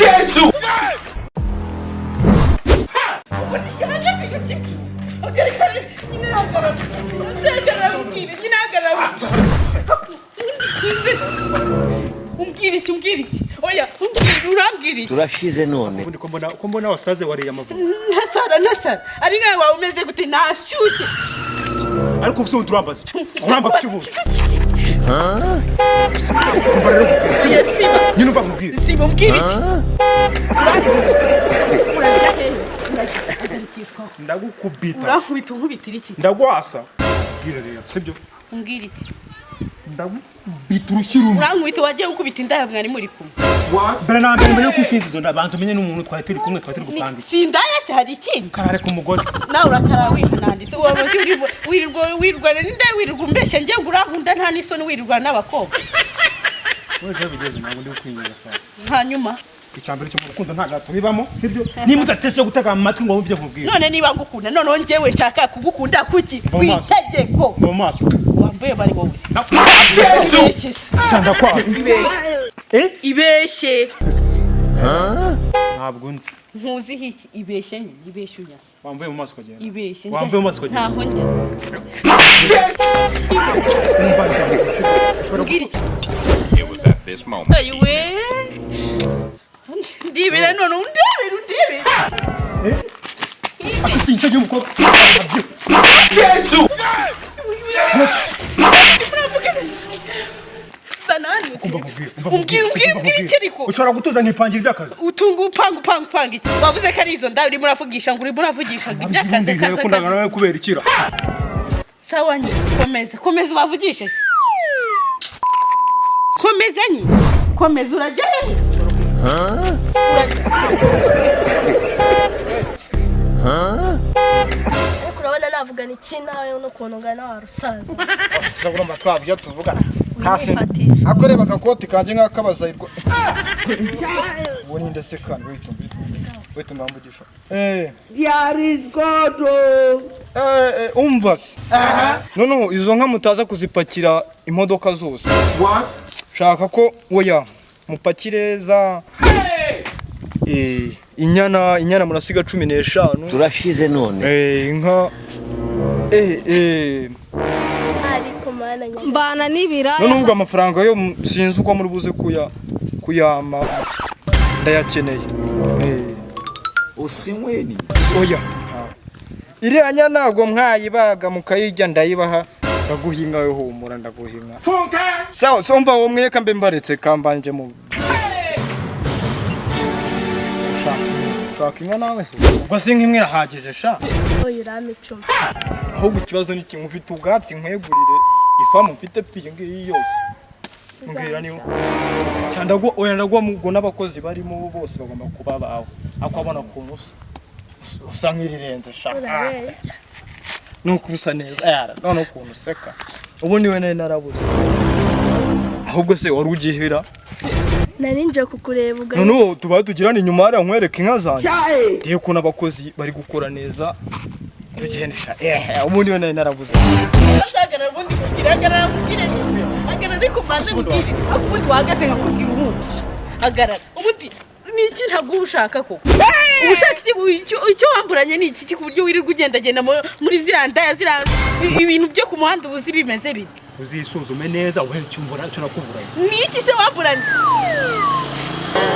Yesu Umbwiriki oya urambwiriki turashize none ko mbona wasaze wariye amavuta nasara ari nkawe wawe umeze gute nashyushye ariko gusa urambaza cyubuze yesiba nyine uva mubwire siba umbwiriki ndagukubita urankubita unkubitira iki ndagwasa bwira rero sibyo umbwiriki ndagukubita urushyirumwe urankubita wagiye gukubita indaya mwari muri kumwe mbere na mbere yo kwishinza izo ndabanza umenye n'umuntu twari turi kumwe twari turi gupanga si indaya se hari ikindi karare ku mugozi nawe urakara wihananditse wabaje wirirwa ninde wirirwa umbeshya ngiye ngo urankunda nta n'isoni wirirwa n'abakobwa weje bigeze ntabwo ndi kwinyira sasa hanyuma icyambere cyo mu rukundo nta gato bibamo sibyo niba utateshe gutega amatwi ngo wumve nkubwira none niba ngukunda none njyewe nshaka kugukunda kuki kwitegeko mu maso wambaye bari wowe cyanda kwa ibeshye ntabwo nzi nkuzi hiki ibeshye nyine ibeshye unyase wambaye mu maso kugenda ibeshye wambaye mu maso kugenda ntaho njya mbwira iki ayiwe ndibere none undebere akasinca y'umukobwa Yesu sanani umbwira iki ariko ushobora gutuza nkipangira iby'akazi utunga upanga iki wavuze ko ari izo ndawe urimo uravugisha ngo urimo uravugisha iby'akazi kazi kubera ikira sawa nye komeza ubavugishe komeza nye komeza urajya hehe urabona navugana iki nawe n'ukuntu ungana wa rusaza tuzagomba twabyo tuvugana hasi akoreba akakoti kanje nk'akabazayirwa ubu ni ndetse kandi wita ndambugisha umva se noneho izo nka mutaza kuzipakira imodoka zose shaka ko oya mupakire za inyana murasiga 15 turashize none inka ariko mana mbana n'ibiraya none ubwo amafaranga yo sinzi uko muri buze kuyama ndayakeneye usimweni oya iriya nyana ntabwo mwayibaga mukayirya ndayibaha ndaguhinga yo humura ndaguhinga sawa somva wo mweka mbe mbaretse kambanje mu shaka inka nawe se ubwo sinka imwe irahagije sha oya uramicuma ahubwo ikibazo ni kimwe ufite ubwatsi nkwegurire ifamu mfite pfiye ngiyi yose mbwira niho cyandagwa oya ndagwa mugo n'abakozi barimo bose bagomba kuba bawe akwabona ukuntu usa nk'irirenze sha nuko usa neza yara none ukuntu seka ubu niwe narabuze ahubwo se wari ugihira narinje kukureba uga none tuba tugirana inyuma ari nkwereka inka zanjye ndiye ko n'abakozi bari gukora neza tugendesha ubu niwe narabuze sagara bundi kugira ariko maze ngiri abundi wahagaze nkakubwira umunsi hagarara ubundi niki ntabwo ushaka ko ushaka icyo wamburanye ni iki ku buryo wirirwa ugendagenda muri zirandaya ibintu byo ku muhanda ubuzi bimeze bite uzisuzume neza uhe cyumbura cyo nakuburanye niki se wamburanye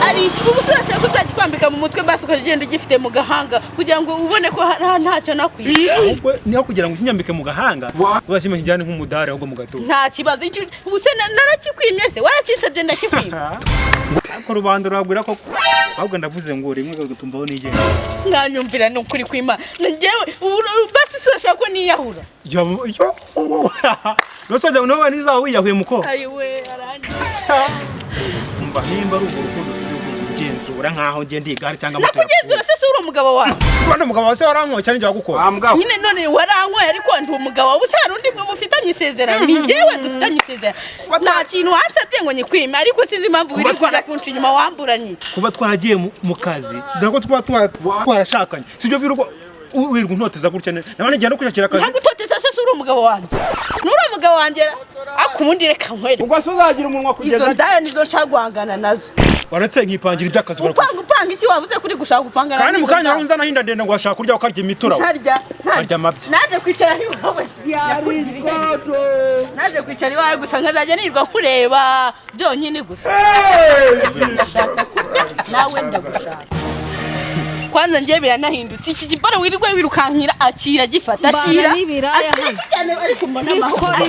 ari ubusura cyangwa uzakikwambika mu mutwe basi ukagenda ugifite mu gahanga kugira ngo ubone ko ntacyo nakwiye ahubwo niho kugira ngo ikinyambike mu gahanga uzashime kijyane nk'umudare ahubwo mu gatuza nta kibazo ubuse narakikwimye se warakinsabye ndakikwimye ariko rubanda rurabwira ko ahubwo ndavuze ngo rimwe gatumvaho nigenda mwanyumvira ni ukuri kwima njyewe basi surashaka ko niyahura nosojya ngo nawe nizawe wiyahuye muko ayiwe arandi umva nimba ari urukundo genzura nkaho ngende igare cyangwa moto nakugenzura se uri umugabo wawe Rwanda umugabo wase warankoye cyane njya gukora nyine none warankoye ariko ndi umugabo wawe usa rundi mwe mufitanye isezerano ni jewe dufitanye isezerano nta kintu wansabye ngo nyikwime ariko sinzi impamvu wiri kuza kunca inyuma wamburanye kuba twaragiye mu kazi ndako twarashakanye sibyo birugo wirwa untoteza gutya nabane njya no kwishakira akazi ntagutoteza se uri umugabo wanjye nuri umugabo wanjye akubundi reka nkwere ubwo so uzagira umunwa kugeza izo ndaya nizo nshagwangana nazo Waretse nkipangira ibyakazi upanga iki wavuze kuri gushaka gupanga kandi mukanya runza nahinda ndende ngo ashaka kurya ukarya imitura harya mabye naje kwicara iwawe naje kwicara iwawe gusa nkazajya nirwa kureba byonyine gusa ndashaka kurya nawe ndagushaka kwanza ngiye biranahindutse iki gipara wirirwe wirukankira akira gifata akira cyane ariko mbona amahoro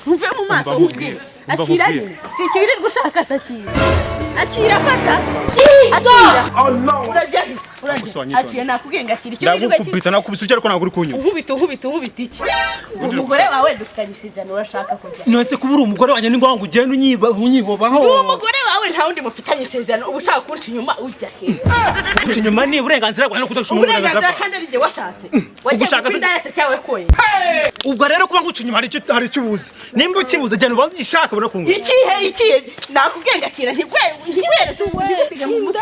muve mu maso ubwira akira nyine si kibirirwa ushaka sakira akira fata akira urajya akira nakugenga akira icyo wirirwe ndagukubita nakubise ucyari ko naguri kunyuma nkubita iki umugore wawe dufitanye isezerano urashaka kujya nose kubura umugore wanjye ningo wangu ugenda unyibobaho umugore wawe nta wundi mufitanye isezerano ubushaka kunca inyuma ujya he kunca inyuma ni uburenganzira bwawe no kudashuma uburenganzira kandi ari je washatse wagiye kwindayese cyawe koye ubwo rero kuba nguca inyuma hari icyo ubuze nimba ukibuze cyane ubishaka bona kungu ikihe nakugenga akira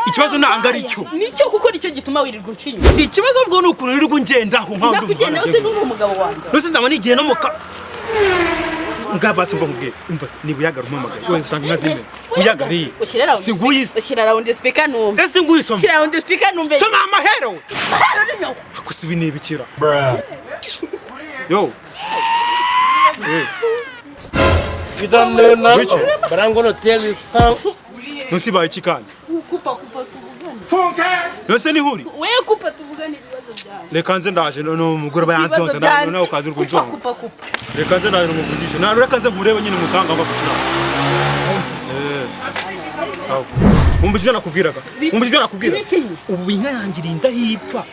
ikibazo nanga ari cyo nicyo kuko nicyo gituma wirirwa unca inyuma ikibazo ubwo nukuntu wirirwa ngendaho mpamvu nakugenda wose n'uri umugabo wanjye nose ndaba nigiye no muka ngabase ngo mubwe umva nibuyaga rumamagaye we usanga nkazime uyagariye siguyise ushyira round speaker numve ese nguyisoma ushyira round speaker numve tama amahero ninyo akusibi nibikira yo You don't know now, but I'm gonna tell you something. nose baye kikanye kupa tuvugane nose ni huri we kupa tuvugane ibibazo byawe reka nze ndaje no umugore bayanzonze nawe ukaza urwo nzonga kupa reka nze ndaje umuvugishe nawe reka nze nkurebe nyine musanga ngakukira sawa mumbijwe nakubwiraga ubu inka yangirinza hipfa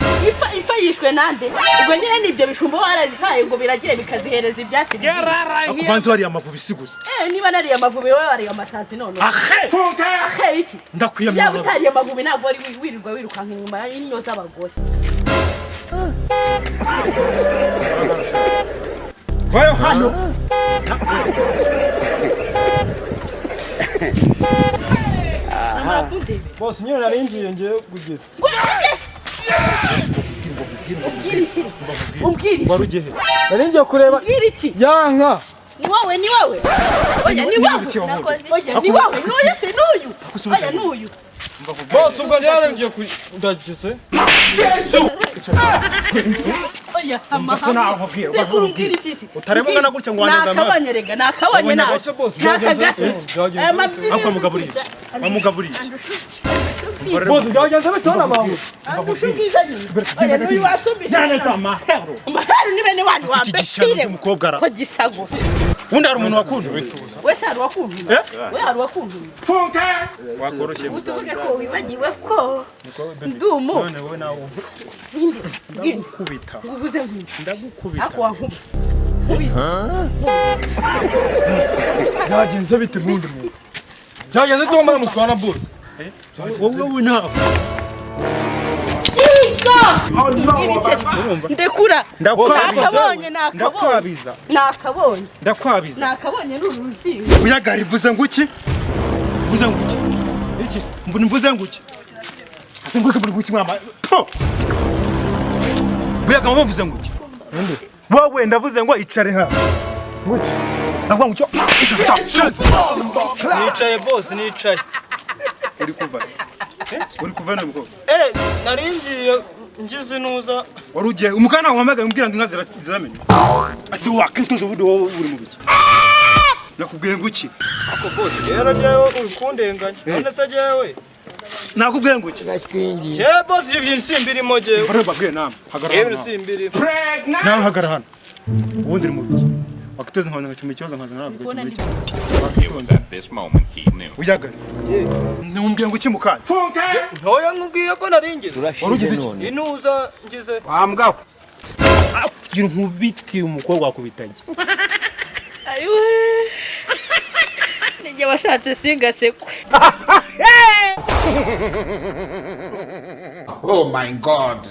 ipfa yishwe nande ubwo nyine nibyo bishumbo warazihaye ngo biragiye bikazihereza ibyatsi akubanze wari amavubi sigusa niba nari amavubi wowe wari amasazi none ahe iki ndakwiyamira yaba utari amavubi ntabwo wari wirirwa wirukanka inyuma y'inyo z'abagore vayo hano boss nyine narinjiye ngiye kugira umbwire warugehe narinjiye kureba yanka ni wowe oya ni wowe n'uyu se n'uyu oya n'uyu boss ubwo narinjiye ndagise oya amahanga utareba ngana gutya ngo wanyaga nakabanye rega nakabanye naco nakagase akamugaburiye amugaburiye boss byagenze bitona bawe agushugiza nyine oya n'uyu wasumbije cyane amahero ni bene wanyu wambesire umukobwa ara ko gisago undi hari umuntu wakunze wese hari wakunze we hari wakunze wakoroshye utuvuge ko wibagiwe ko ndumo none wowe nawe kubita nguvuze nk'iki ndagukubita ako wankubise byagenze bite mundi muntu byagenze tomara mutwana boss wowe ntabwo ndekura nakabonye n'uruzingo uyagara ivuze nguki iki mbona mvuze nguki ase nguki buri guki mama uyaga mvuze nguki wowe ndavuze ngo icare ha nguki nabwo ngucyo nicaye boss nicaye uri kuva na mukobwa naringiye ngize nuza warugiye umukana wamagaye umbwira ngo inka ziramenya asi wakituze ubudo uri mu biki nakubwiye nguki ako boss rero ryawe ukundenganya none se ryawe nakubwiye nguki nashwingi je boss je byinsimbiri moje barababwiye nama hagarara byinsimbiri nawe hagarara hano ubundi uri mu biki wakiteze nkabona ngacuma ikibazo nkaza naravuga uyagara numbwiye nguki mukanya ntoya nkubwiye ko naringize warugize iki inuza ngize wambwa gira nkubiti umukobwa wakubitanye ayiwe nige washatse singasekwe Oh my God.